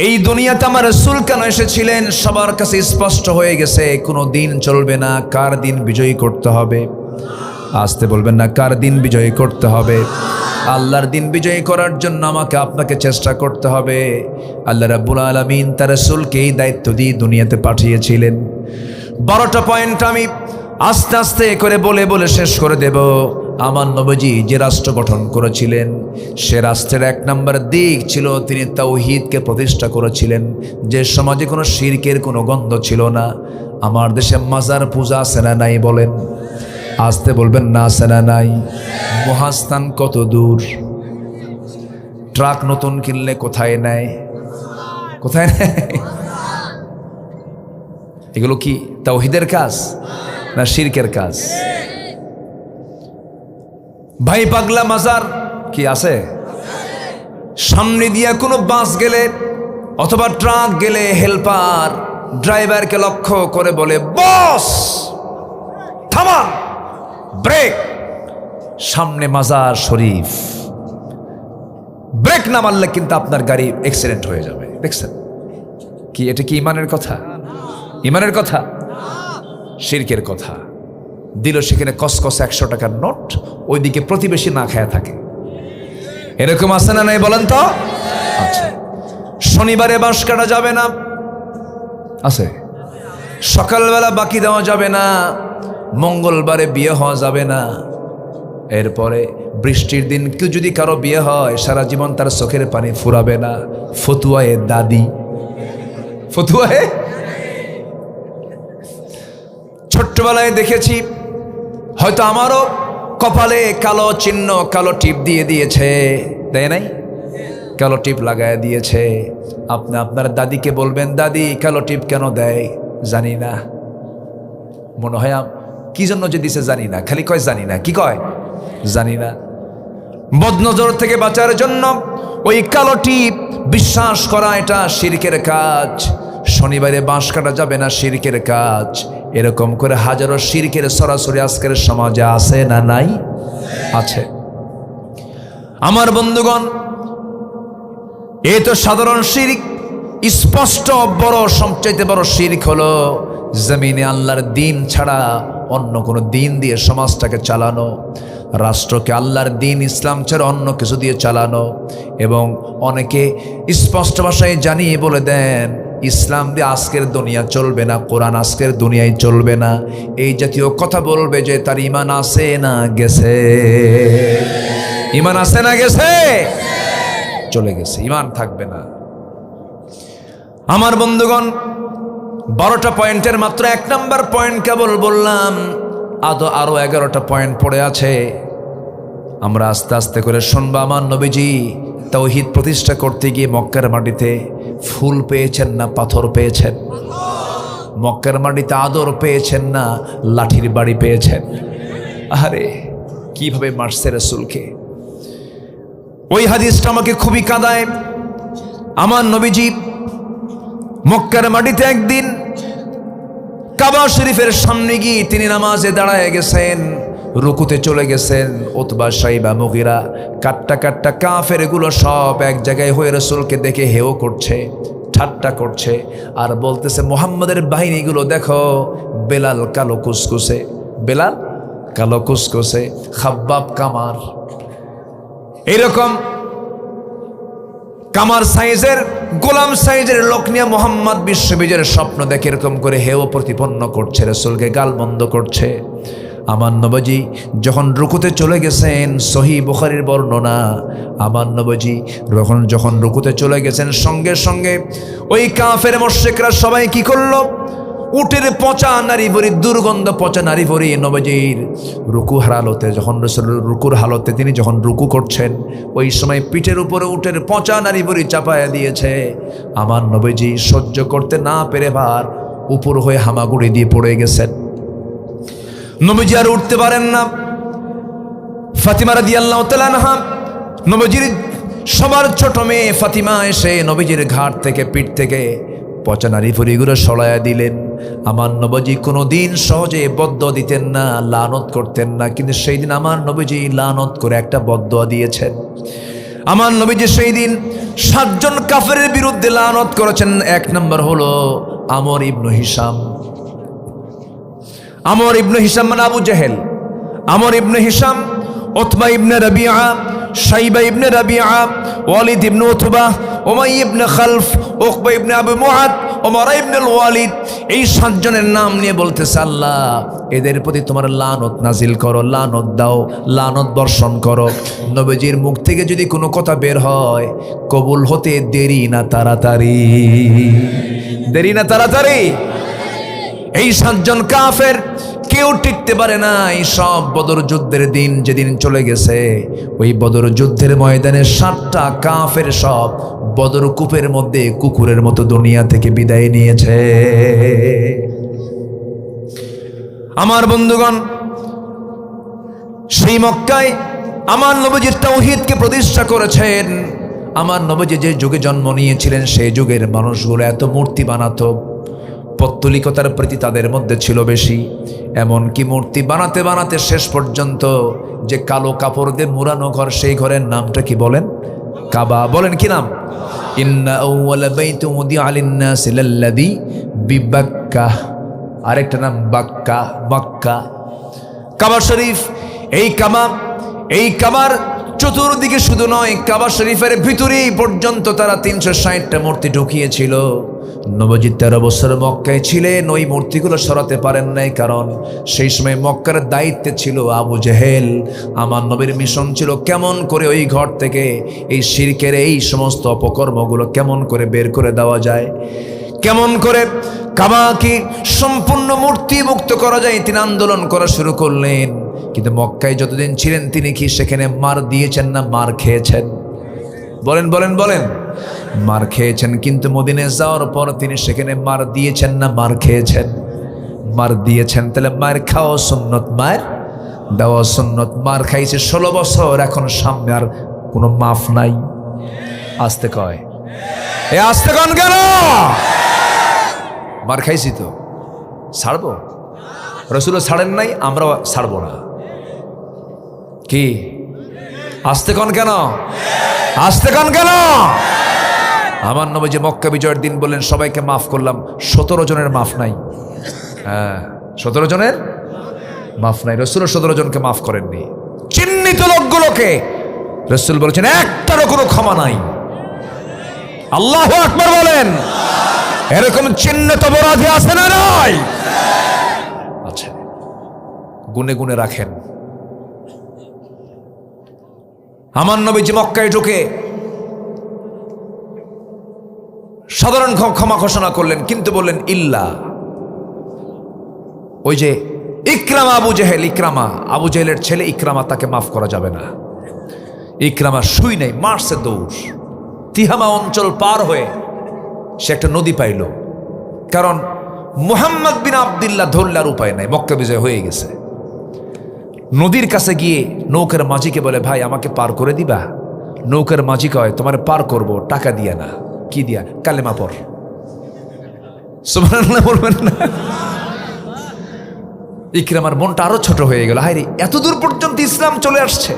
এই দুনিয়াতে আমার রাসূল কেন এসেছিলেন সবার কাছে স্পষ্ট হয়ে গেছে। কোনো দিন চলবে না, কার দিন বিজয়ী করতে হবে। আসতে বলবেন না, কার দিন বিজয়ী করতে হবে। আল্লাহর দিন বিজয়ী করার জন্য আমাকে আপনাকে চেষ্টা করতে হবে। আল্লাহ রাব্বুল আলামিন তার রাসূলকে এই দায়িত্ব দিয়ে দুনিয়াতে পাঠিয়েছিলেন। 12টা পয়েন্ট আমি আস্তে আস্তে করে বলে বলে শেষ করে দেব। আমার নবীজি যে রাষ্ট্র গঠন করেছিলেন সে রাষ্ট্রের 1 নম্বর দিক ছিল তিনি তাওহীদকে প্রতিষ্ঠা করেছিলেন। যে সমাজে কোনো শিরকের কোনো গন্ধ ছিল না। আমার দেশে মাজার পূজা আছে না নাই বলেন? আসতে বলবেন না, আছে না নাই? মহাস্থান কত দূর? ট্রাক নতুন কিনলে কোথায় নেয়? কোথায় নেয়? এগুলো কি তাওহীদের কাজ না শিরকের কাজ? ভাই পাগলা মাজার কি আছে? সামনে দিয়ে কোনো বাস গেলে অথবা ট্রাক গেলে হেল্পার ড্রাইভারকে লক্ষ্য করে বলে, বস থামান, ব্রেক। সামনে মাজার শরীফ, ব্রেক না মারলে কিন্তু আপনার গাড়ি অ্যাক্সিডেন্ট হয়ে যাবে। দেখছেন কি? এটা কি ইমানের কথা? ইমানের কথা? শিরকের কথা। দিল সেখানে কসকস 100 টাকার নোট, ওইদিকে প্রতিবেশী না খায়া থাকে। এরকম আছে না নাই বলেন তো? আচ্ছা। শনিবারে বাঁশ কাটা যাবে না, আছে। সকালবেলা বাকি দেওয়া যাবে না, মঙ্গলবারে বিয়ে হওয়া যাবে না। এরপরে বৃষ্টির দিন কেউ যদি কারো বিয়ে হয় সারা জীবন তার চোখের পানি ফুরাবে না। ফতুয়ায়ে দাদি, ফতুয়ায়ে। ছোট্টবেলায় দেখেছি, হয়তো আমারও কপালে কালো চিহ্ন, কালো টিপ দিয়ে দিয়েছে, দেয় নাই? কালো টিপ লাগায় দিয়েছে। আপনি আপনার দাদিকে বলবেন, দাদি কালো টিপ কেন দেয়? জানি না। মনে হয় কি জন্য যে দিছে জানি না, খালি কয় জানি না। কি কয়? জানি না। বদনজর থেকে বাঁচার জন্য ওই কালো টিপ বিশ্বাস করা এটা শিরকের কাজ। শনিবারে বাঁশ কাটা যাবে না, শিরকের কাজ। এরকম করে হাজারো শিরকের সরাসরি আজকের সমাজে আছে না নাই? আছে। আমার বন্ধুগণ, এই তো সাধারণ শিরক। স্পষ্ট বড়, সবচাইতে বড় শিরক হলো জমিনে আল্লাহর দিন ছাড়া অন্য কোনো দিন দিয়ে সমাজটাকে চালানো, রাষ্ট্রকে আল্লাহর দিন ইসলাম ছাড়া অন্য কিছু দিয়ে চালানো। এবং অনেকে স্পষ্ট ভাষায় জানিয়ে বলে দেন, ইসলাম দিয়ে আজকের দুনিয়া চলবে না, কোরআন আজকের দুনিয়ায় চলবে না। এই জাতীয় কথা বলবে যে তার ঈমান আছে না গেছে? ঈমান আছে না গেছে? চলে গেছে, ঈমান থাকবে না। আমার বন্ধুগণ, 12টা পয়েন্টের মাত্র 1 নম্বর পয়েন্ট কেবল বললাম। আরো 11টা পয়েন্ট পড়ে আছে। আমরা আস্তে আস্তে করে শুনবো। আমার নবীজি তাওহীদ প্রতিষ্ঠা করতে গিয়ে মক্কার মাটিতে ফুল পেয়েছেন না পাথর পেয়েছেন? মক্কার মাটিতে আদর পেয়েছেন না লাঠির বাড়ি পেয়েছেন? আরে কিভাবে মারছে রাসূলকে! ওই হাদিসটা আমাকে খুবই কাঁদায়। আমার নবীজি মক্কার মাটিতে একদিন কাবা শরীফের সামনে গিয়ে তিনি নামাজে দাঁড়ায় গেছেন, রুকুতে চলে গেছেন। উতবা, সাইবা, মুগিরা, কাট্টা কাট্টা কাফের এগুলো সব এক জায়গায় হয়ে রাসূলকে দেখে হেও করছে, ঠাট্টা করছে, আর বলতেছে, মুহাম্মাদের বাহিনীগুলো দেখো, বেলাল কালো কুসকুসে, বেলাল কালো কুসকুসে, খাব্বাব কামার, এইরকম কামার সাইজের, গোলাম সাইজের লোক নিয়ে মোহাম্মদ বিশ্ববিজয়ের স্বপ্ন দেখে এরকম করে হেও প্রতিপন্ন করছে, রাসূলকে গালমন্দ করছে। আমার নবীজি যখন রুকুতে চলে গেছেন, সহিহ বুখারীর বর্ণনা, আমার নবীজি যখন রুকুতে চলে গেছেন, সঙ্গে সঙ্গে ওই কাফের মুশরিকরা সবাই কি করলো? উটের পচা নারী ভরি, দুর্গন্ধ পচা নারী ভরি নবীজির রুকু হারালতে, যখন রাসূল রুকুর হালতে তিনি যখন রুকু করছেন, ওই সময় পিঠের উপরে উটের পচা নারী ভরি চাপায়া দিয়েছে। আমার নবীজি সহ্য করতে না পেরে ভার উপর হয়ে হামাগুড়ি দিয়ে পড়ে গেছেন। নবীজি আর উঠতে পারেন না। ফাতিমা রাদিয়াল্লাহু তাআলা আনহা, নবীজির সবার ছোট মেয়ে ফাতিমা, এসে নবীজির ঘাট থেকে, পিঠ থেকে পচা নারী ভুঁড়িগুলো সরাইয়া দিলেন। আমার নবীজি কোনোদিন সহজে বদদোয়া দিতেন না, লানত করতেন না, কিন্তু সেই দিন আমার নবীজি লানত করে একটা বদদোয়া দিয়েছেন। আমার নবীজি সেই দিন 7 জন কাফেরের বিরুদ্ধে লানত করেছেন। 1 নম্বর হলো আমর ইবনে হিশাম। আমর ইবনে হিশাম মানে আবু জেহেল। আমর ইবনে হিশাম, উতবা ইবনে রাবিআ, শাইবা ইবনে রাবিআ, ওয়ালিদ ইবনে উতবা, উমাইয়া ইবনে খালফ, উকবা ইবনে আবু মুআদ, ওমর ইবনে ওয়ালিদ, এই 7 জনের নাম নিয়ে বলতেছে, আল্লাহ এদের প্রতি তোমার লানত নাজিল করো, লানত দাও, লানত বর্ষণ করো। নবীজির মুখ থেকে যদি কোনো কথা বের হয় কবুল হতে দেরি না তাড়াতাড়ি, দেরি না তাড়াতাড়ি। এই 7 জন কাফের কেউ টিকতে পারে না। এই সব বদর যুদ্ধের দিন যেদিন চলে গেছে, ওই বদর যুদ্ধের ময়দানে 7টা কাফের সব বদর কূপের মধ্যে কুকুরের মতো দুনিয়া থেকে বিদায় নিয়েছে। আমার বন্ধুগণ, সেই মক্কায় আমার নবীজি তাওহীদকে প্রতিষ্ঠা করেছেন। আমার নবীজি যে যুগে জন্ম নিয়েছিলেন সেই যুগের মানুষগুলো এত মূর্তি বানাতো, পৌত্তলিকতার প্রতি তাদের মধ্যে ছিল বেশি। এমনকি মূর্তি বানাতে বানাতে শেষ পর্যন্ত যে কালো কাপড় দিয়ে মুড়ানো ঘর, সেই ঘরের নামটা কি বলেন? কাবা। বলেন কি নাম? ইন্না আউওয়ালা বাইতুন উদিআ লিন-নাসি লাল্লাযী বিবাক্কাহ। আরেকটা নাম বাক্কা, মক্কা। কাবা শরীফ, এই কাবার চতুর্দিকে শুধু নয়, কাবা শরীফের ভিতরেই পর্যন্ত তারা 360টা মূর্তি ঢুকিয়েছিল। নবীজি 13 বছর মক্কায় ছিলেন, ওই মূর্তিগুলো সরাতে পারেন নাই, কারণ সেই সময় মক্কার দায়িত্বে ছিল আবু জেহেল। আমার নবীর মিশন ছিল কেমন করে ওই ঘর থেকে এই শিরকের এই সমস্ত অপকর্মগুলো কেমন করে বের করে দেওয়া যায়, কেমন করে কাবাকে সম্পূর্ণ মূর্তি মুক্ত করা যায়। তিনি আন্দোলন করা শুরু করলেন। কিন্তু মক্কায় যতদিন ছিলেন তিনি কি সেখানে মার দিয়েছেন না মার খেয়েছেন? বলেন বলেন বলেন। মার খেয়েছেন। কিন্তু মদিনায় যাওয়ার পর তিনি সেখানে মার দিয়েছেন না মার খেয়েছেন? মার দিয়েছেন। তাহলে মায়ের খাওয়া সুন্নত, মায়ের দেওয়া সুন্নত। মার খাইছে 16 বছর, এখন সামনে আর কোনো মাফ নাই। আসতে কয়, এ আসতে কন কেন? মার খাইছি তো, ছাড়বো? রাসূলও ছাড়েন নাই, আমরাও ছাড়বো না। কি আসতে কন কেন? আসতে কন কেন? আমার নবীজি মক্কা বিজয়ের দিন বললেন সবাইকে মাফ করলাম, 17 জনের মাফ নাই। হ্যাঁ, 17 জনের মাফ নাই। রাসূল 17 জনকে মাফ করেননি। চিহ্নিত লোকগুলোকে রাসূল বলেছেন একটারও কোনো ক্ষমা নাই। আল্লাহু আকবার বলেন। এরকম চিহ্নিত অপরাধী আছে না নাই? আচ্ছা, গুনে গুনে রাখেন। আমার নবীজি মক্কায় ঢুকে সাধারণ ক্ষমা ঘোষণা করলেন, কিন্তু বললেন ইল্লা, ওই যে ইকরামা আবু জেহেল, ইকরামা আবু জেহেলের ছেলে ইকরামা, তাকে মাফ করা যাবে না। ইকরামা শুই নাই, মারছে দৌড়। তিহামা অঞ্চল পার হয়ে সে একটা নদী পাইল, কারণ মুহাম্মদ বিন আব্দুল্লাহ ধরলে আর উপায় নাই, মক্কা বিজয় হয়ে গেছে। নদীর কাছে গিয়ে নৌকার মাঝিকে বলে, ভাই আমাকে পার করে দিবা? নৌকার মাঝি কয়, তোমার পার করব, টাকা দিয়া না। কি দিয়া? কালেমা পড়। সুবহানাল্লাহ বলবেন না? ইকরামার মনটা আরো ছোট হয়ে গেল। হায়রে, এত দূর পর্যন্ত ইসলাম চলে আসছে।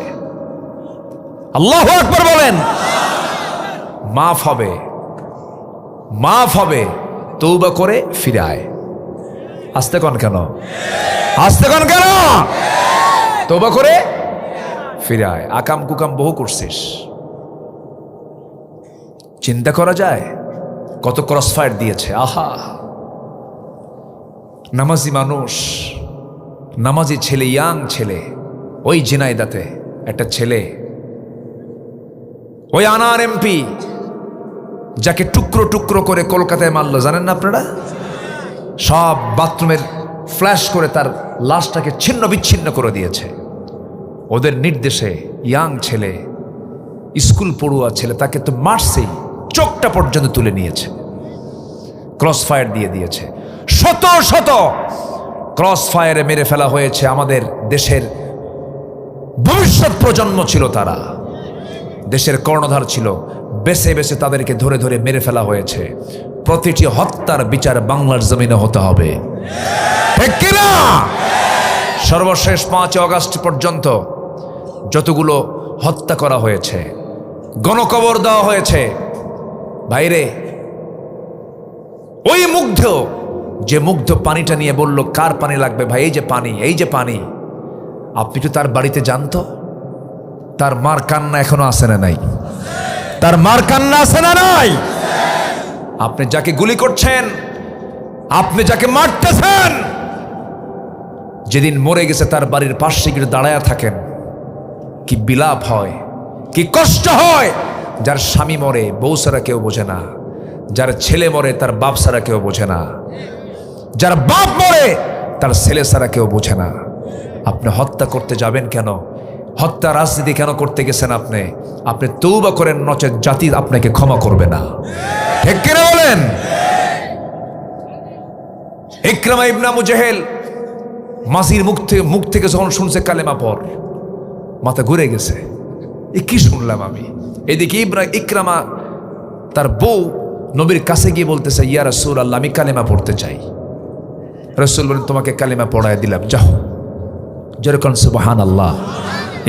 আল্লাহু আকবার বলেন। মাফ হবে, মাফ হবে, তওবা করে ফিরে আয়। আসতে কন কেন? আসতে কন কেন? তওবা করে ফিরে আয়। আকাম কুকাম বহু করছিস, চিন্তা করা যায় কত ক্রসফায়ার দিয়েছে। আহা, নামাজি মানুষ, নামাজি ছেলে, ইয়াং ছেলে, ওই ঝিনাইদাতে একটা ছেলে, ওই আনার এমপি যাকে টুকরো টুকরো করে কলকাতায় মারলো, জানেন না আপনারা? সব বাথরুমের ফ্ল্যাশ করে তার লাশটাকে ছিন্ন বিচ্ছিন্ন করে দিয়েছে। ওদের নির্দেশে ইয়াং ছেলে, স্কুল পড়ুয়া ছেলে, তাকে তো মারছেই, চোখটা পর্যন্ত তুলে নিয়েছে, ক্রস ফায়ার দিয়ে দিয়েছে। শত শত ক্রস ফায়ারে মেরে ফেলা হয়েছে। আমাদের দেশের ভবিষ্যৎ প্রজন্ম ছিল তারা, দেশের কর্ণধার ছিল, বেছে বেছে তাদেরকে ধরে ধরে মেরে ফেলা হয়েছে। প্রতিটি হত্যার বিচার বাংলার জমিনে হতে হবে, ঠিক কিনা? সর্বশেষ 5 আগস্ট পর্যন্ত যতগুলো হত্যা করা হয়েছে, গণকবর দেওয়া হয়েছে। ভাইরে, ওই মুগ্ধ, যে মুগ্ধ পানিটা নিয়ে বলল কার পানি লাগবে ভাই, এই যে পানি, এই যে পানি। আপনি তো তার বাড়িতে জানতো, তার মার কান্না এখনো আসে না নাই? তার মার কান্না আসে না নাই? আপনি যাকে গুলি করছেন, আপনি যাকে মারতেছেন, যেদিন মরে গেছে তার বাড়ির পাশে গিয়ে দাঁড়ায়া থাকেন, কি বিলাপ হয়, কি কষ্ট হয়। যার স্বামী মরে বউ ছাড়া কেউ বোঝে না, যার ছেলে মরে তার বাপ ছাড়া কেউ বোঝে না, যার বাপ মরে তার ছেলে ছাড়া কেউ বোঝে না। আপনি হত্যা করতে যাবেন কেন? হত্যা রাজনীতি কেন করতে গেছেন আপনি? আপনি তওবা করেন, নচেত জাতি আপনাকে ক্ষমা করবে না। ঠিক কিনা বলেন? ইকরামা ইবনে আবু জেহেল মাসির মুখ থেকে যখন শুনছে কালেমা পড়, মাথা ঘুরে গেছে, এ কি শুনলাম আমি। এদিকে ইকরামা তার বউ নবীর কাছে গিয়ে বলতেছে, ইয়া রাসূলুল্লাহ, আমি কালেমা পড়তে চাই। রাসূল বলেন, তোমাকে কালেমা পড়ায় দিলাম, যাও। যেরকম সুবহানাল্লাহ।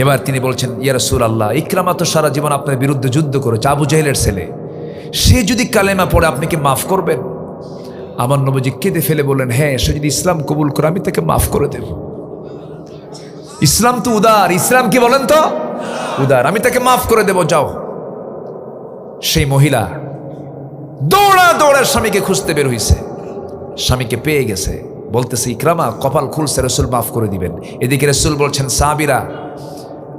এবার তিনি বলছেন, ইয়া রাসূলুল্লাহ, ইকরামা তো সারা জীবন আপনার বিরুদ্ধে যুদ্ধ করেছে, আবু জেহেলের ছেলে, সে যদি কালেমা পড়ে আপনি কি মাফ করবেন? আমার নবীজি কেঁদে ফেলে বললেন, হ্যাঁ, সে যদি ইসলাম কবুল করে আমি তাকে মাফ করে দেব। ইসলাম তো উদার, ইসলাম কি বলেন তো? উদার, আমি তাকে মাফ করে দেব, যাও। সেই মহিলা দৌড়া দৌড়া স্বামীকে খুঁজতে বের হইছে, স্বামীকে পেয়ে গেছে, বলতেছে, ইকরামা কপাল খুলছে, রাসূল মাফ করে দিবেন। এদিকে রাসূল বলছেন, সাহাবীরা,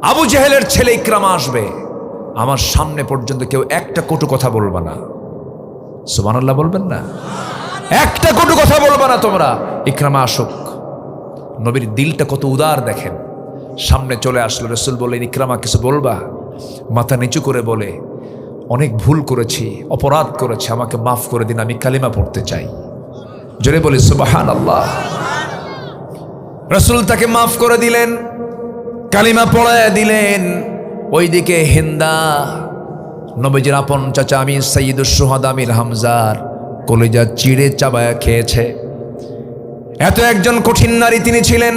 আবু জেহেলের ছেলে ইকরামা আসবে, আমার সামনে পর্যন্ত কেউ একটা কটু কথা বলবা না। সুবহানাল্লাহ বলবেন না? একটা কটু কথা বলবা না তোমরা। ইকরামা আসুক। নবীর দিলটা কত উদার দেখেন। সামনে চলে আসলো, রাসূল বললেন, ইকরামা কিছু বলবা? মাথা নিচু করে বলে, অনেক ভুল করেছি, অপরাধ করেছি, আমাকে মাফ করে দিন, আমি কালিমা পড়তে চাই। জোরে বলি সুবহানাল্লাহ। রাসূল তাকে মাফ করে দিলেন, কালিমা পড়ায় দিলেন। ওইদিকে হিন্দা, নবীজির আপন চাচা আমির সাইয়্যিদুশ শুহাদা আমির হামজার কলিজা চিড়ে চাবায়া খেয়েছে। এত একজন কঠিন নারী তিনি ছিলেন।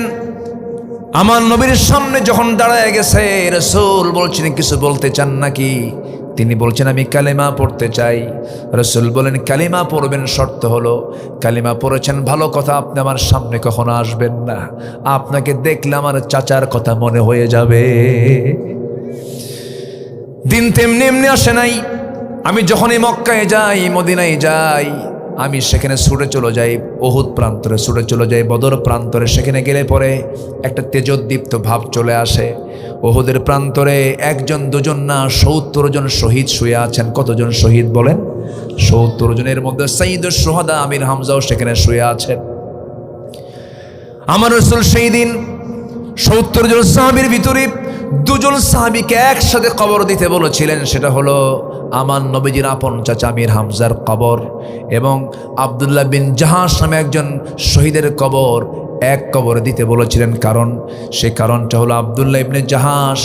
আমার নবীর সামনে যখন দাঁড়ায় গেছে, রাসূল বলছেন, কিছু বলতে চান নাকি? তিনি বলছেন, আমি কালেমা পড়তে চাই। রাসূল বলেন, কালেমা পড়বেন, শর্ত হলো কালেমা পড়েছেন ভালো কথা, আপনি আমার সামনে কখনো আসবেন না, আপনাকে দেখলে আমার চাচার কথা মনে হয়ে যাবে। দিন তেমনি এমনি আসে নাই। আমি যখনই মক্কায় যাই, মদিনায় যাই, আমি সেখানে ছুটে চলে যাই উহুদ প্রান্তরে, ছুটে চলে যাই বদর প্রান্তরে। সেখানে গেলে পরে একটা তেজোদ্দীপ্ত ভাব চলে আসে। উহুদের প্রান্তরে একজন দুজন না ৭০ জন শহীদ শুয়ে আছেন। কতজন শহীদ বলেন? ৭০ জনের মধ্যে সাইয়্যিদুশ শুহাদা আমির হামজাও সেখানে শুয়ে আছেন। আমার রাসূল সেই দিন ৭০ জন সাহাবীর ভিতরে দুজন সাহাবীকে একসাথে কবর দিতে বলেছিলেন। সেটা হলো আমার নবীজির আপন চাচা আমির হামজার কবর এবং আব্দুল্লাহ বিন জাহাশ নামে একজন শহীদের কবর এক কবরে দিতে বলেছিলেন। কারণ সেই কারণটা হলো, আব্দুল্লাহ ইবনে জাহাশ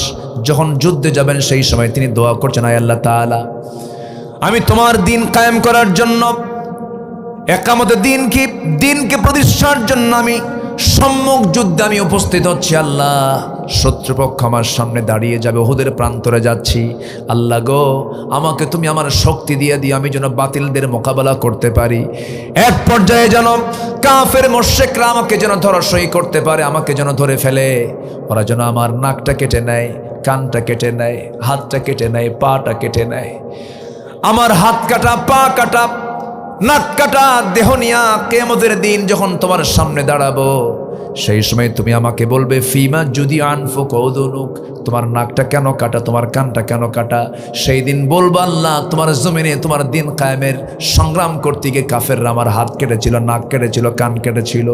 যখন যুদ্ধে যাবেন সেই সময় তিনি দোয়া করছেন, আয় আল্লাহ তাআলা, আমি তোমার দিন কায়েম করার জন্য, একামতে দিনকে প্রতিষ্ঠার জন্য আমি সম্মুখ যুদ্ধে আমি উপস্থিত হচ্ছি। আল্লাহ, শত্রুপক্ষ আমার সামনে দাঁড়িয়ে যাবে, উহুদের প্রান্তরে যাচ্ছি। আল্লাহ গো, আমাকে তুমি আমার শক্তি দিয়ে দিও, আমি যেন বাতিলদের মোকাবেলা করতে পারি। এক পর্যায়ে যেন কাফের মুশরিকরা আমাকে যেন ধরাশয়ী করতে পারে, আমাকে যেন ধরে ফেলে। ওরা যেন আমার নাকটা কেটে নেয়, কানটা কেটে নেয়, হাতটা কেটে নেয়, পাটা কেটে নেয়। আমার হাত কাটা, পা কাটা, নাক কাটা দেহ নিয়া কিয়ামতের দিন যখন তোমার সামনে দাঁড়াবো, সেই সময় তুমি আমাকে বলবে, ফিমা যদি আনফুক উদুনুক, তোমার নাকটা কেন কাটা, তোমার কানটা কেন কাটা? সেই দিন বলবো, আল্লাহ, তোমার জমিনে তোমার দিন কায়েমের সংগ্রাম করতে গিয়ে কাফেররা আমার হাত কেটেছিল, নাক কেটেছিল, কান কেটেছিল।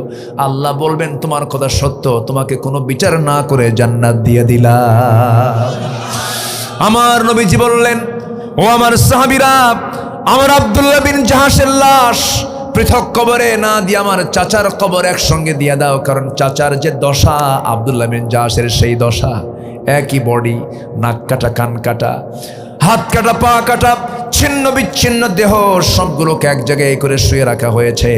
আল্লাহ বলবেন, তোমার কথা সত্য, তোমাকে কোনো বিচার না করে জান্নাত দিয়ে দিলাম। আমার নবীজি বললেন, ও আমার সাহাবীরা, আমার আব্দুল্লাহ বিন জাহাশের লাশ পৃথক কবরে না দিয়ে আমার চাচার কবর একসঙ্গে দিয়ে দাও। কারণ চাচার যে দশা, আব্দুল্লাহ বিন জাহাশের সেই দশা, একই বডি, নাক কাটা, কান কাটা। হাত কাটা, পা কাটা, ছিন্ন বিচ্ছিন্ন দেহ সবগুলোকে এক জায়গায় করে শুয়ে রাখা হয়েছে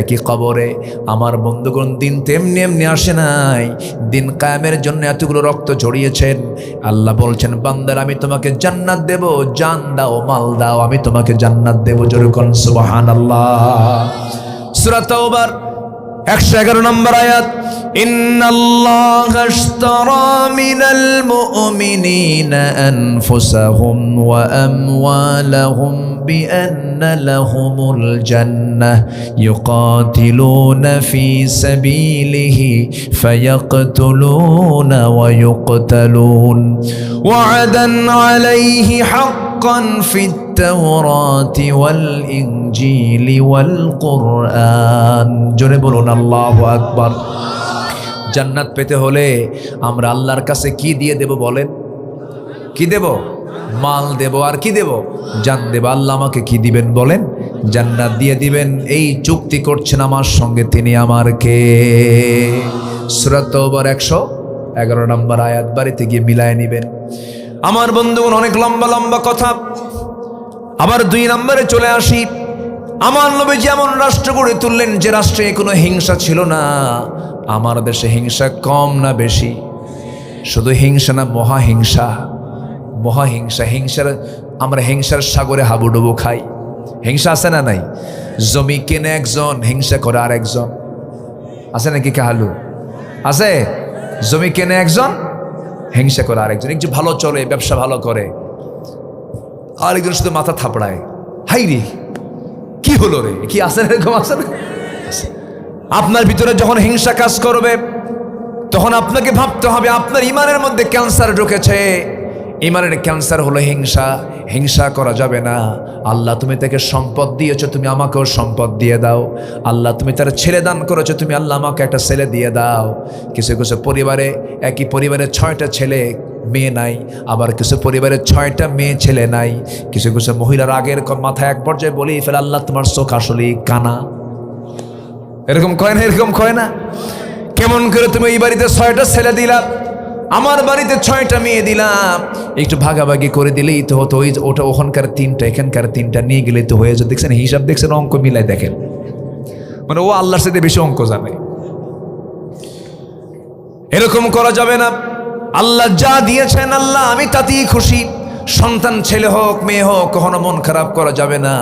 একই কবরে। আমার বন্ধুগণ, দিন তেমনি এমনি আসে নাই, দিন কায়েমের জন্য এতগুলো রক্ত ঝরিয়েছেন। আল্লাহ বলছেন, বান্দার আমি তোমাকে জান্নাত দেব, জান দাও মাল দাও, আমি তোমাকে জান্নাত দেব। জোরে কোন সুবহানাল্লাহ। সূরা তাওবার 111 নম্বর আয়াত, ইন্নাল্লাহা আশতারা মিনাল মুমিনিনা আনফুসাহুম ওয়া আমওয়ালাহুম বিআন্না লাহুমুল জান্নাহ ইউকাতিলুনা ফি সাবিলিহি ফায়াকতুলুনা ওয়া ইউকতালুন ওয়া'দান আলাইহি হাক্কান ফিত তাওরাতি ওয়াল ইনজিলি ওয়াল কুরআন। জোরে বলুন আল্লাহু আকবার। জান্নাত পেতে হলে আমরা আল্লাহর কাছে কি দিয়ে দেব বলেন? কি দেব? মাল দেব। আর কি দেব? জান দেব। আল্লাহ আমাকে কি দিবেন বলেন? জান্নাত দিয়ে দিবেন। এই চুক্তি করছেন আমার সঙ্গে তিনি। আমার কে? সূরা তাওবার 111 নম্বর আয়াত বাড়িতে গিয়ে মিলায় নেবেন। আমার বন্ধুগণ, অনেক লম্বা লম্বা কথা। আবার 2 নম্বরে চলে আসি। আমার নবী যেমন রাষ্ট্র গড়ে তুললেন, যে রাষ্ট্রে কোনো হিংসা ছিল না। আমার দেশে হিংসা কম না বেশি? শুধু হিংসা না, মহাহিংসা। মহাহিংসা। হিংসার, আমরা হিংসার সাগরে হাবুডুবু খাই। হিংসা আছে না নাই? জমি কেনে একজন, হিংসা করে আর একজন। আছে নাকি কাহালু? আছে? জমি কেনে একজন, হিংসা করে আরেকজন। একটু ভালো চলে, ব্যবসা ভালো করে, আরেকজন শুধু মাথা থাপড়ায়। হাই রে, কি হলো রে? কি আছে এরকম? আছে না? আপনার ভিতরে যখন হিংসা কাজ করবে, তখন আপনাকে ভাবতে হবে আপনার ইমানের মধ্যে ক্যান্সার ঢুকেছে। ইমানের ক্যান্সার হলো হিংসা। হিংসা করা যাবে না। আল্লাহ তুমি তাকে সম্পদ দিয়েছো, তুমি আমাকেও সম্পদ দিয়ে দাও। আল্লাহ তুমি তার ছেলে দান করেছো, তুমি আল্লাহ আমাকে একটা ছেলে দিয়ে দাও। কিছু কিছু পরিবারে, একই পরিবারে 6টা ছেলে মেয়ে নাই, আবার কিছু পরিবারে 6টা মেয়ে ছেলে নাই। কিছু কিছু মহিলার আগের মাথায় এক পর্যায়ে বলেই ফেলে, আল্লাহ তোমার চোখ আসলেই কানা। এরকম কয় না? এরকম কয় না? কেমন করে তুমি এই বাড়িতে 6টা ছেলে দিলা, আমার বাড়িতে 6টা মেয়ে দিলাম, একটু ভাগাভাগি করে দিলেই তো হতো। ওটা ওখানকার 3টা, এখানকার 3টা নিয়ে গেলে তো হয়ে যেত। দেখছেন হিসাব? দেখছেন? অঙ্ক মিলাই দেখেন। মানে ও আল্লাহর সাথে বেশি অঙ্ক জানে। এরকম করা যাবে না। আল্লাহ যা দিয়েছেন, আল্লাহ আমি তাতেই খুশি। সন্তান ছেলে হোক মেয়ে হোক, কখনো মন খারাপ করা যাবে না।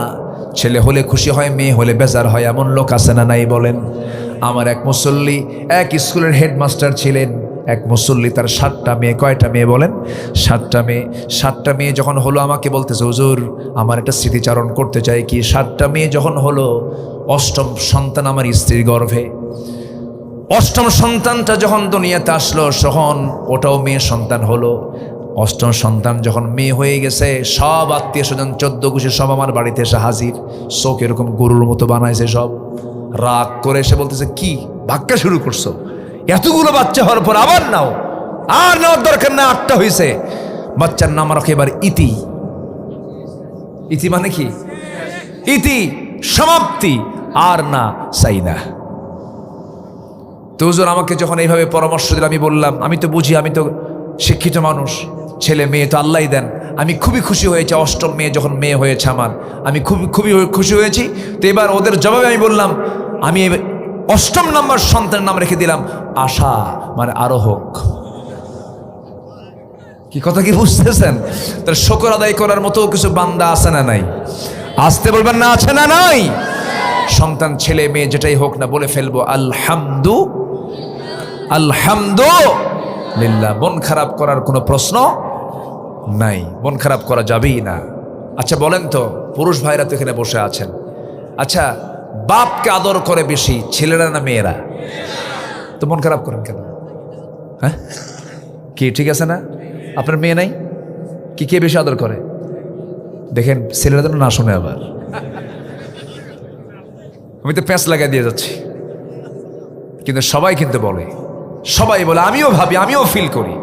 ছেলে হলে খুশি হয়, মেয়ে হলে বেজার হয়, এমন লোক আছে না নাই বলেন? আমার এক মুসল্লি, এক স্কুলের হেডমাস্টার ছিলেন। এক মুসল্লি, তার 7টা মেয়ে। কয়টা মেয়ে বলেন? 7টা মেয়ে। 7টা মেয়ে যখন হলো আমাকে বলতেছে, হুজুর আমার একটা স্মৃতিচারণ করতে চাই। কি? 7টা মেয়ে যখন হলো, 8ম সন্তান আমার স্ত্রীর গর্ভে। 8ম সন্তানটা যখন দুনিয়াতে আসলো, তখন ওটাও মেয়ে সন্তান হলো। 8ম সন্তান যখন মেয়ে হয়ে গেছে, সব আত্মীয় স্বজন 14 গোষ্ঠী সব আমার বাড়িতে এসে হাজির। চোখ এরকম গরুর মতো বানাইছে সব। রাগ করে এসে বলতেছে, কি ভাগ্যা শুরু করছো? এতগুলো বাচ্চা হওয়ার পর আবার নাও? আর নেওয়ার দরকার না, 8টা হয়েছে। বাচ্চার নাম রাখো এবার ইতি। ইতি মানে কি? ইতি, সমাপ্তি। আর না চাই না। তো হুজুর আমাকে যখন এইভাবে পরামর্শ দিল, আমি বললাম, আমি তো বুঝি, আমি তো শিক্ষিত মানুষ, ছেলে মেয়ে তো আল্লাহই দেন। আমি খুবই খুশি হয়েছি 8ম মেয়ে যখন মেয়ে হয়েছে আমার, আমি খুবই খুশি হয়েছি। তো এবার ওদের জবাবে আমি বললাম, আমি 8ম নম্বর সন্তানের নাম রেখে দিলাম আশা, মানে আরো হোক। কি কথা কি বুঝতেছেন? তার শুকর আদায় করার মতো কিছু বান্দা আছে না নাই? আসতে বলবেন না, আছে না নাই? সন্তান ছেলে মেয়ে যেটাই হোক না, বলে ফেলবো আলহামদুলিল্লাহ। মন খারাপ করার কোনো প্রশ্ন নাই, মন খারাপ করা যাবেই না। আচ্ছা বলেন তো, পুরুষ ভাইরা তো এখানে বসে আছেন, আচ্ছা বাপকে আদর করে বেশি ছেলেরা না মেয়েরা? তো মন খারাপ করেন কেন? হ্যাঁ কি ঠিক আছে না? আপনার মেয়ে নাই কি? কে বেশি আদর করে? দেখেন ছেলেরা যেন না শুনে আবার। আমি তো প্যাঁচ লাগাই দিয়ে যাচ্ছি, কিন্তু সবাই কিন্তু বলে, সবাই বলে, আমিও ভাবি, আমিও ফিল করি,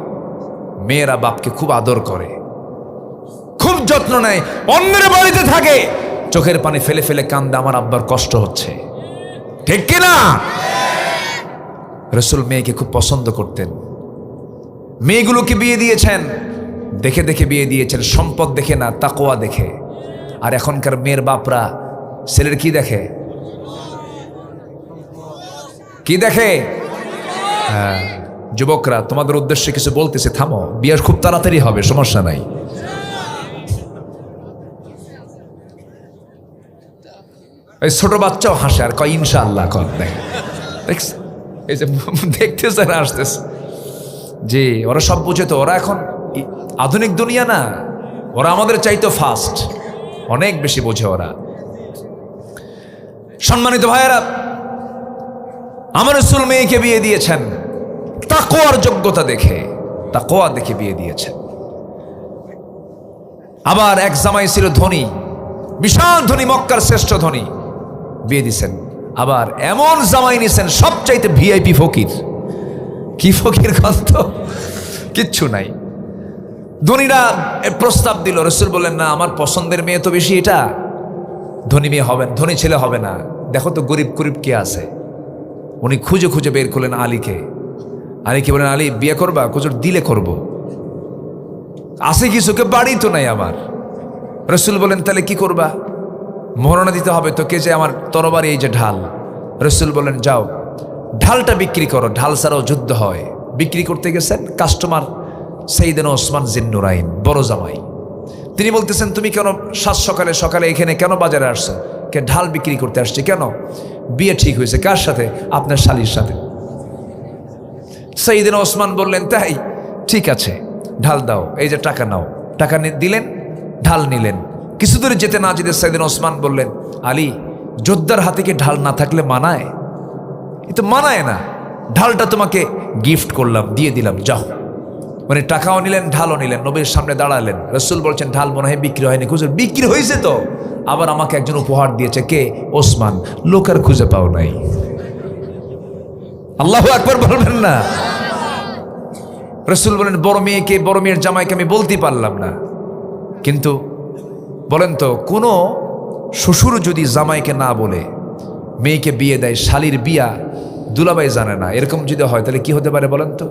মেয়েরা বাপকে খুব আদর করে, খুব যত্ন নেয়। অন্যের বাড়িতে থাকে, চোখের পানি ফেলে ফেলে কান্দে, আমার আব্বার কষ্ট হচ্ছে। ঠিক কিনা? রাসূল মেয়েকে খুব পছন্দ করতেন। মেয়েগুলোকে বিয়ে দিয়েছেন, দেখে দেখে বিয়ে দিয়েছেন, সম্পদ দেখে না, তাকওয়া দেখে। আর এখনকার মেয়ের বাপরা ছেলের কি দেখে? কি দেখে? হ্যাঁ, যুবকরা তোমাদের উদ্দেশ্যে কিছু বলতেছে, থামো, বিয়ে খুব তাড়াতাড়ি হবে, সমস্যা নাই। এই ছোট বাচ্চাও হাসে আর কয় ইনশাআল্লাহ, কর দেখছে, এই যে দেখতেছে না, আসতেছে। জি, ওরা সব বুঝে তো, ওরা এখন আধুনিক দুনিয়া না, ওরা আমাদের চাইতো ফাস্ট, অনেক বেশি বোঝে ওরা। সম্মানিত ভাইয়েরা, আমার রাসূল মেয়েকে বিয়ে দিয়েছেন তাকওয়ার যোগ্যতা দেখে, তাকওয়া দেখে বিয়ে দিয়েছেন। আবার এক জামাই ছিল ধনী, বিশাল ধনী, মক্কার শ্রেষ্ঠ ধনী, বিয়ে দিছেন। আবার এমন জামাই নিছেন সবচাইতে ভিআইপি ফকির। কি ফকির গন্ত, কিচ্ছু নাই। ধনীরা প্রস্তাব দিল, রাসূল বললেন না, আমার পছন্দের মেয়ে তো বেশি, এটা ধনী মেয়ে হবে, ধনী ছেলে হবে না, দেখো তো গরিব গরিব কে আছে। উনি খুঁজে খুঁজে বের করলেন আলীকে। আলীকে বলেন, আলী বিয়ে করবা? কুজুর দিলে করব, আছে কিছুকে, বাড়ি তো নাই আমার। রাসূল বলেন, তাহলে কি করবা? মহারণা দিতে হবে তো, কে যে আমার তরবারি, এই যে ঢাল। রাসূল বলেন, যাও ঢালটা বিক্রি করো, ঢাল ছাড়াও যুদ্ধ হয়। বিক্রি করতে গেছেন, কাস্টমার সাইয়েদনা ওসমান জিন্নুরাইন, বড় জামাই। তিনি বলতেছেন, তুমি কেন সাত সকালে সকালে এখানে কেন বাজারে আসছো? কে ঢাল বিক্রি করতে আসছে। কেন? বিয়ে ঠিক হয়েছে। কার সাথে? আপনার শালীর সাথে। সাইয়েদনা ওসমান বললেন, তাই ঠিক আছে, ঢাল দাও, এই যে টাকা নাও। টাকা দিলেন, ঢাল নিলেন। কিছু দূরে যেতে না যেতে সাইয়েদনা ওসমান বললেন, আলী, যোদ্ধার হাতে কি ঢাল না থাকলে মানায়? এ তো মানায় না, ঢালটা তোমাকে গিফট করলাম, দিয়ে দিলাম, যাও। মানে টাকাও নিলেন, ঢালও নিলেন, নবীর সামনে দাঁড়ালেন। রাসূল বলছেন, ঢাল মনে হয় বিক্রি হয়নি। খুঁজে, বিক্রি হয়েছে তো, আবার আমাকে একজন উপহার দিয়েছে। কে? ওসমান। লোক আর খুঁজে পাও নাই। আল্লাহু আকবার বলবেন না? রাসূল বলেন, বড় মেয়েকে, বড় মেয়ের জামাইকে আমি বলতে পারলাম না। কিন্তু বলেন তো, কোনো শ্বশুর যদি জামাইকে না বলে মেয়েকে বিয়ে দেয়, শালীর বিয়া দুলাভাই জানে না, এরকম যদি হয়, তাহলে কি হতে পারে বলেন তো?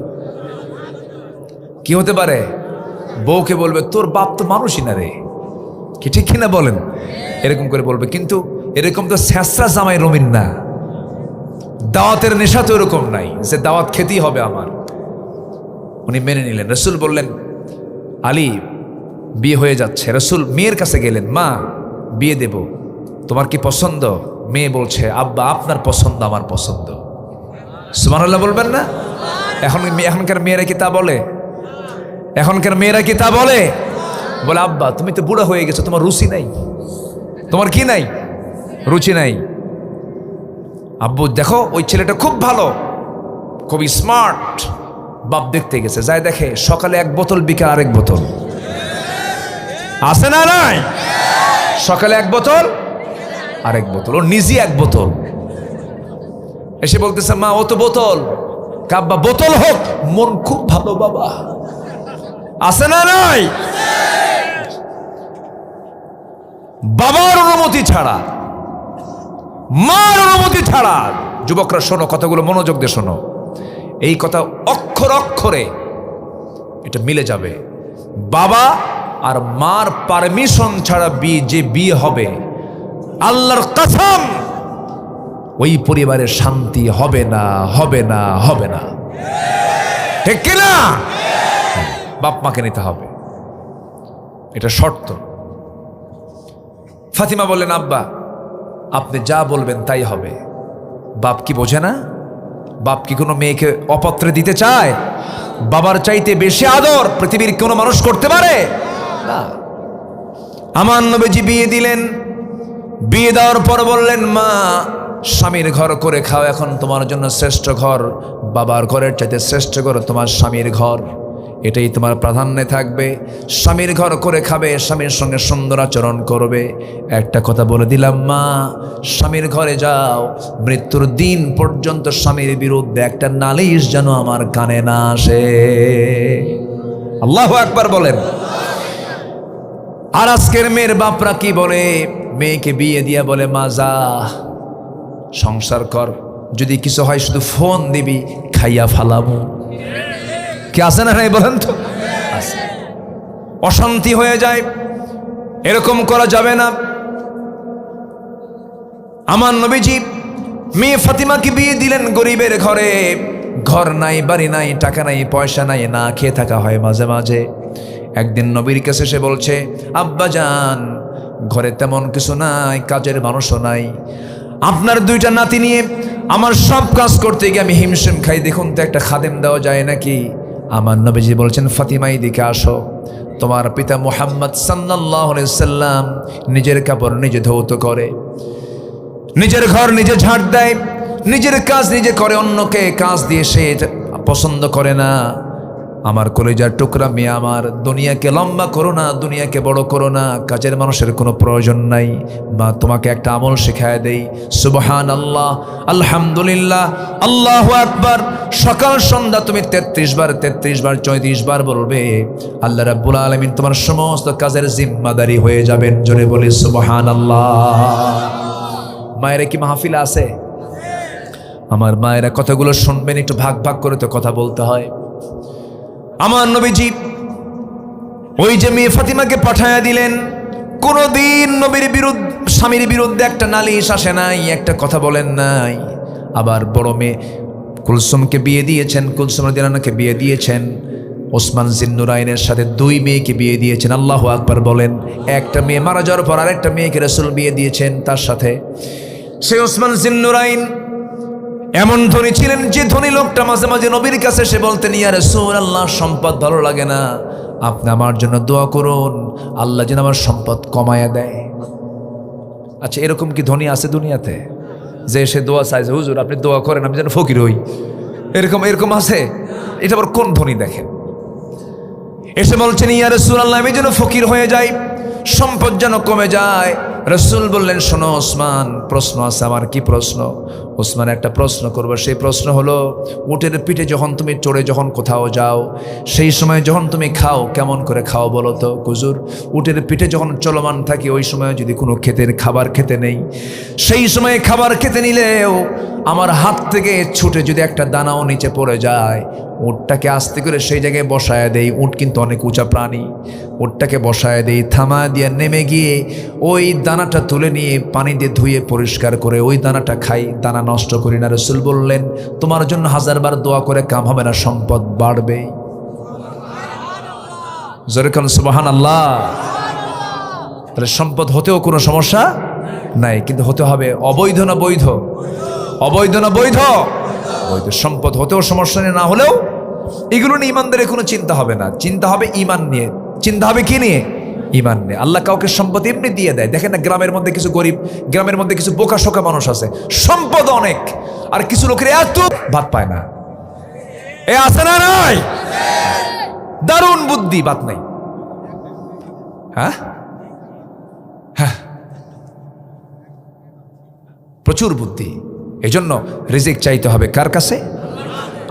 কি হতে পারে? বউকে বলবে, তোর বাপ তো মানুষই না রে, কি ঠিক কিনা বলেন? এরকম করে বলবে। কিন্তু এরকম তো ছেঁচড়া জামাই রমিন না। দাওয়াতের নেশা তো এরকম নাই যে দাওয়াত খেতেই হবে আমার। উনি মেনে নিলেন। রাসূল বললেন, আলী, বিয়ে হয়ে যাচ্ছে। রাসূল মেয়ের কাছে গেলেন, মা, বিয়ে দেব, তোমার কি পছন্দ? মেয়ে বলছে, আব্বা, আপনার পছন্দ আমার পছন্দ। সুবহানাল্লাহ বলবেন না? এখনকার মেয়েরা কি তা বলে? এখনকার মেয়েরা কি তা বলে? বলে, আব্বা, তুমি তো বুড়া হয়ে গেছো, তোমার রুচি নাই। তোমার কি নাই? রুচি নাই। আব্বু, দেখো ওই ছেলেটা খুব ভালো, খুবই স্মার্ট। বাপ দেখতে গেছে, যায় দেখে সকালে এক বোতল, বিকাল আরেক বোতল। আছে না নাই? সকালে এক বোতল, আরেক বোতল, ও নিজে এক বোতল। এসে বলতেছে, মা, ও তো বোতল। কাব্বা, বোতল হোক, মন খুব ভালো বাবা। আছে না নাই? বাবার অনুমতি ছাড়া, মার অনুমতি ছাড়া। যুবকরা শোনো, কথাগুলো মনোযোগ দিয়ে শোনো। এই কথা অক্ষর অক্ষরে এটা মিলে যাবে। বাবা আর মার পারমিশন ছাড়া যে বিয়ে হবে, আল্লাহর কসম, ওই পরিবারের শান্তি হবে না, হবে না, হবে না। ঠিক কিনা? বাপ মাকে নিতে হবে, এটা শর্ত। ফাতিমা বললেন, আব্বা, আপনি যা বলবেন তাই হবে। বাপ কি বোঝে না? বাপ কি কোনো মেয়েকে অপত্রে দিতে চায়? বাবার চাইতে বেশি আদর পৃথিবীর কোনো মানুষ করতে পারে না। আমার নবীজি বিয়ে দিলেন। বিয়ে দেওয়ার পর বললেন, মা, স্বামীর ঘর করে খাও, এখন তোমার জন্য শ্রেষ্ঠ ঘর, বাবার ঘরের চাইতে শ্রেষ্ঠ ঘর তোমার স্বামীর ঘর, এটাই তোমার প্রাধান্যে থাকবে। স্বামীর ঘর করে খাবে, স্বামীর সঙ্গে সুন্দর আচরণ করবে। একটা কথা বলে দিলাম, মা, স্বামীর ঘরে যাও, মৃত্যুর দিন পর্যন্ত স্বামীর বিরুদ্ধে একটা নালিশ যেন আমার কানে না আসে। আল্লাহু আকবার বলেন। আর আজকের মেয়ের বাপরা কি বলে? মেয়েকে বিয়ে দিয়ে বলে, মা, যা সংসার কর, যদি কিছু হয় শুধু ফোন দিবি, খাইয়া ফালাবো। কি আছে না নাই বলেন তো? অশান্তি হয়ে যায়। এরকম করা যাবে না। আমার নবীজি মেয়ে ফাতিমাকে বিয়ে দিলেন গরিবের ঘরে। ঘর নাই, বাড়ি নাই, টাকা নাই, পয়সা নাই, না খেয়ে থাকা হয় মাঝে মাঝে। একদিন নবীর কাছে সে বলছে, আব্বাজান, ঘরে তেমন কিছু নাই, কাজের মানুষও নাই, আপনার দুইটা নাতি নিয়ে আমার সব কাজ করতে গিয়ে আমি হিমশিম খাই, দেখুন তো একটা খাদেম দেওয়া যায় নাকি? আমার নবীজি বলছেন, ফাতিমা এদিকে আসো। তোমার পিতা মুহাম্মদ সাল্লাল্লাহু আলাইহি সাল্লাম নিজের কাপড় নিজে ধৌত করে, নিজের ঘর নিজে ঝাড় দেয়, নিজের কাজ নিজে করে, অন্যকে কাজ দিয়ে সে পছন্দ করে না। আমার কলিজার টুকরা মেয়ে আমার, দুনিয়াকে লম্বা করো না, দুনিয়াকে বড় করো না, কাজের মানুষের কোনো প্রয়োজন নাই। মা তোমাকে একটা আমল শেখায় দেই, সুবহানাল্লাহ, আলহামদুলিল্লাহ, আল্লাহু আকবার। সকাল সন্ধ্যা তুমি 33 বার 34 বার বলবে, আল্লাহ রাব্বুল আলামিন তোমার সমস্ত কাজের জিম্মাদারি হয়ে যাবেন। জোরে বলি সুবহানাল্লাহ। মায়েরা কি মাহফিল আছে? আমার মায়েরা কথাগুলো শুনবেন, একটু ভাগ ভাগ করে তো কথা বলতে হয়। আমার নবীজি ওই যে মেয়ে ফাতিমাকে পাঠায়া দিলেন, কোনদিন নবীর বিরুদ্ধে, স্বামীর বিরুদ্ধে একটা নালিশ আসে নাই, একটা কথা বলেন নাই। আবার বড় মেয়ে কুলসুমকে বিয়ে দিয়েছেন, কুলসুম রাদিয়াল্লাহু আনহাকে বিয়ে দিয়েছেন। ওসমান জিন্নুরাইনের সাথে 2 মেয়েকে বিয়ে দিয়েছেন। আল্লাহু আকবার বলেন। একটা মেয়ে মারা যাওয়ার পর আরেকটা মেয়েকে রাসূল বিয়ে দিয়েছেন তার সাথে। সে ওসমান জিন্নুরাইন এমন ধনী ছিলেন যে ধনী লোকটা মাঝে মাঝে নবীর কাছে সে বলতেন, ইয়া রাসূলুল্লাহ, সম্পদ ভালো লাগে না, আপনি আমার জন্য দোয়া করুন, আল্লাহ যেন আমার সম্পদ কমায়া দেয়। আচ্ছা, এরকম কি ধনী আছে দুনিয়াতে যে সে দোয়া চাইছে, হুজুর আপনি দোয়া করেন আমি যেন ফকির হই? এরকম আছে? এটা আবার কোন ধনী দেখেন? এসে বলছেন, ইয়া রাসূলুল্লাহ, আমি যেন ফকির হয়ে যাই, সম্পদ যেন কমে যায়। রাসূল বললেন, শোনো ওসমান, প্রশ্ন আছে আমার। কি প্রশ্ন? ওসমান, একটা প্রশ্ন করবো। সেই প্রশ্ন হলো, উটের পিঠে যখন তুমি চড়ে যখন কোথাও যাও, সেই সময় যখন তুমি খাও, কেমন করে খাও বলো তো? হুজুর, উটের পিঠে যখন চলমান থাকি ওই সময় যদি কোনো খাবার খেতে নেই, সেই সময় খাবার খেতে নিলেও আমার হাত থেকে ছুটে যদি একটা দানাও নিচে পড়ে যায়, উটটাকে আস্তে করে সেই জায়গায় বসায় দেই। উট কিন্তু অনেক উঁচা প্রাণী। উটটাকে বসায় দেই, থামা দিয়ে নেমে গিয়ে ওই দানাটা তুলে নিয়ে পানি দিয়ে ধুয়ে পরিষ্কার করে ওই দানাটা খাই, দানা নষ্ট করি না। রাসূল বললেন, তোমার জন্য 1000 বার দোয়া করে কাম হবে না, সম্পদ বাড়বে। জোরে কোন সুবহানাল্লাহ। তাহলে সম্পদ হতেও কোনো সমস্যা নাই, কিন্তু হতে হবে অবৈধ না বৈধ? অবৈধ না বৈধ? বৈধ। সম্পদ হতেও সমস্যা নেই, না হলেও এগুলো নিয়ে ইমানদারের কোনো চিন্তা হবে না। চিন্তা হবে ইমান নিয়ে। চিন্তা হবে কি নিয়ে? ইমান নিয়ে। আল্লাহ কাউকে সম্পদ এমনি দিয়ে দেয়। দেখেন না, গ্রামের মধ্যে কিছু গরিব, গ্রামের মধ্যে কিছু বোকা শোকা মানুষ আছে, সম্পদ অনেক, আর কিছু লোকের এত ভাত পায় না। এ আছে না নাই? দারুণ বুদ্ধি, ভাত নাই। হ্যাঁ হ্যাঁ, প্রচুর বুদ্ধি। এই জন্য রিজিক চাইতে হবে কার কাছে?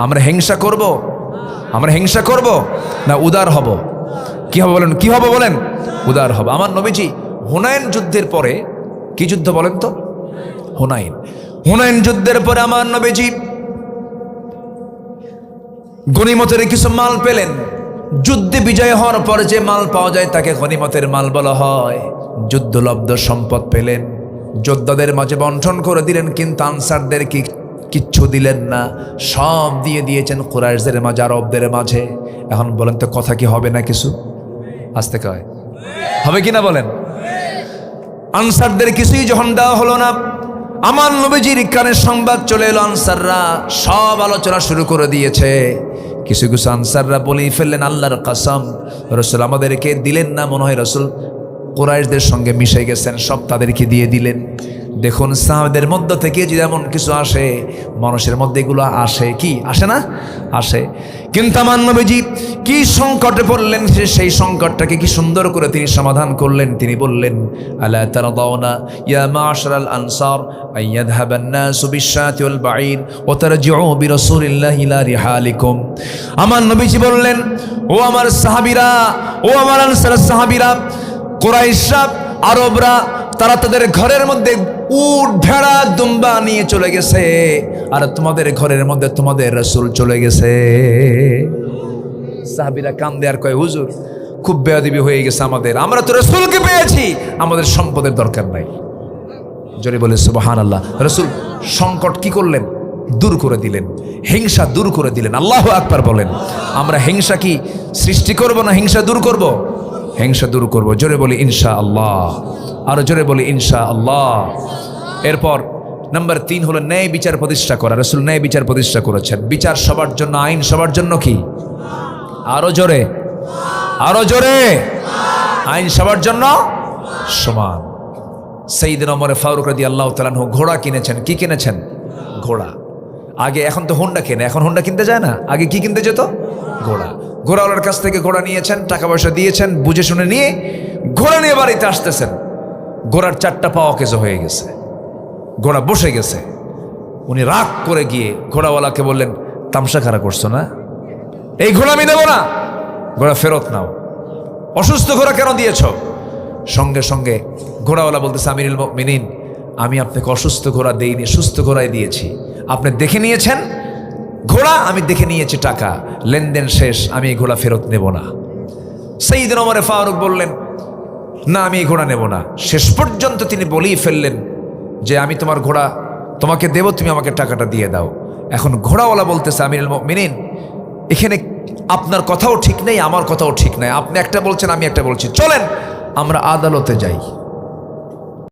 আমরা হিংসা করব? আমরা হিংসা করব না উদার হব? কি হবে বলেন? কি হবে বলেন? উদার হব। আমার নবীজি হুনাইন যুদ্ধের পরে, কি যুদ্ধ বলেন তো? হুনাইন যুদ্ধের পরে আমার নবীজি গনিমতের কিছু মাল পেলেন। যুদ্ধে বিজয় হওয়ার পর যে মাল পাওয়া যায় তাকে গনিমতের মাল বলা হয়। যুদ্ধলব্ধ সম্পদ পেলেন, যোদ্ধাদের মাঝে বন্টন করে দিলেন, কিন্তু আনসারদের কিচ্ছু দিলেন না, সব দিয়ে দিয়েছেন কুরাইশদের মাঝে, আরবদের মাঝে। এখন বলেন তো, কথা কি হবে না কিছু? আসতে কয় হবে কিনা বলেন? আনসারদের কিছুই যখন দেওয়া হলো না, আমার নবীজির কানে সংবাদ চলে এলো, আনসাররা সব আলোচনা শুরু করে দিয়েছে। কিছু কিছু আনসাররা বলেই ফেললেন, আল্লাহর কসম, রাসূল আমাদেরকে দিলেন না, মনে হয় রাসূল কুরাইশদের সঙ্গে মিশে গেছেন, সব তাদেরকে দিয়ে দিলেন। দেখুন, সাহাবাদের মধ্য থেকে যদি এমন কিছু আসে, মানুষের মধ্যে এগুলো আসে কি আসে না? আসে। কিন্তু আমার নবীজি কি সংকটে পড়লেন, সেই সংকটটাকে কি সুন্দর করে তিনি সমাধান করলেন। তিনি বললেন, আলা তারদাউনা ইয়া মাশারাল আনসার আইয়াযহাবান নাসু বিশ-শাতি ওয়াল বাঈর ওয়া তারজিউ বিরাসূলিল্লাহি ইলা রিহালিকুম। আমার নবীজি বললেন, ও আমার সাহাবীরা, ও আমার আনসারের সাহাবীরা, কুরাইশরা, আরবরা, তারা তাদের ঘরের মধ্যে উট, ভেড়া, দুম্বা নিয়ে চলে গেছে, আর তোমাদের ঘরের মধ্যে তোমাদের রাসূল চলে গেছে। সাহাবীরা কান্দে আর কয়, হুজুর খুব বেয়াদবি হয়ে গেছে আমাদের, আমরা তো রাসূলকে পেয়েছি, আমাদের সম্পদের দরকার নাই। জোরে বলে সুবহানাল্লাহ। রাসূল সংকট কি করলেন? দূর করে দিলেন, হিংসা দূর করে দিলেন। আল্লাহু আকবার বলেন। আমরা হিংসা কি সৃষ্টি করব না হিংসা দূর করব? হিংসা দূর করব। জোরে বলি ইনশাআল্লাহ, আরো জোরে বলি ইনশাআল্লাহ। এরপর নাম্বার 3 হলো ন্যায় বিচার প্রতিষ্ঠা করা। রাসূল ন্যায় বিচার প্রতিষ্ঠা করেছেন। বিচার সবার জন্য, আইন সবার জন্য কি? আরো জোরে, আরো জোরে। আইন সবার জন্য সমান। সাইয়েদনা ওমর ফারুক রাদিয়াল্লাহু তাআলা আনহু ঘোড়া কিনেছেন। কি কিনেছেন? ঘোড়া। আগে, এখন তো হোন্ডা কেনে, এখন হোন্ডা কিনতে যায় না, আগে কি কিনতে যেত? ঘোড়া। ঘোড়াওয়ালার কাছ থেকে ঘোড়া নিয়েছেন, টাকা পয়সা দিয়েছেন, বুঝে শুনে নিয়ে ঘোড়া নিয়ে বাড়িতে আসতেছেন। ঘোড়ার 4টা পা অকেজো হয়ে গেছে, ঘোড়া বসে গেছে। উনি রাগ করে গিয়ে ঘোড়াওয়ালাকে বললেন, তামসা খারাপ করছো না, এই ঘোড়া আমি দেবো না, ঘোড়া ফেরত নাও। অসুস্থ ঘোড়া কেন দিয়েছ? সঙ্গে সঙ্গে ঘোড়াওয়ালা বলতেছে, আমিরুল মুমিনিন, আমি আপনাকে অসুস্থ ঘোড়া দেইনি, সুস্থ ঘোড়াই দিয়েছি। আপনি দেখে নিয়েছেন ঘোড়া, আমি দেখে নিয়েছি টাকা, লেনদেন শেষ, আমি এই ঘোড়া ফেরত নেব না। সাইয়েদনা ওমর ফারুক বললেন, না, আমি এই ঘোড়া নেব না। শেষ পর্যন্ত তিনি বলেই ফেললেন যে আমি তোমার ঘোড়া তোমাকে দেব, তুমি আমাকে টাকাটা দিয়ে দাও। এখন ঘোড়াওয়ালা বলতেছে, আমিরুল মুমিনিন, এখানে আপনার কথাও ঠিক নেই, আমার কথাও ঠিক নাই, আপনি একটা বলছেন, আমি একটা বলছি, চলেন আমরা আদালতে যাই।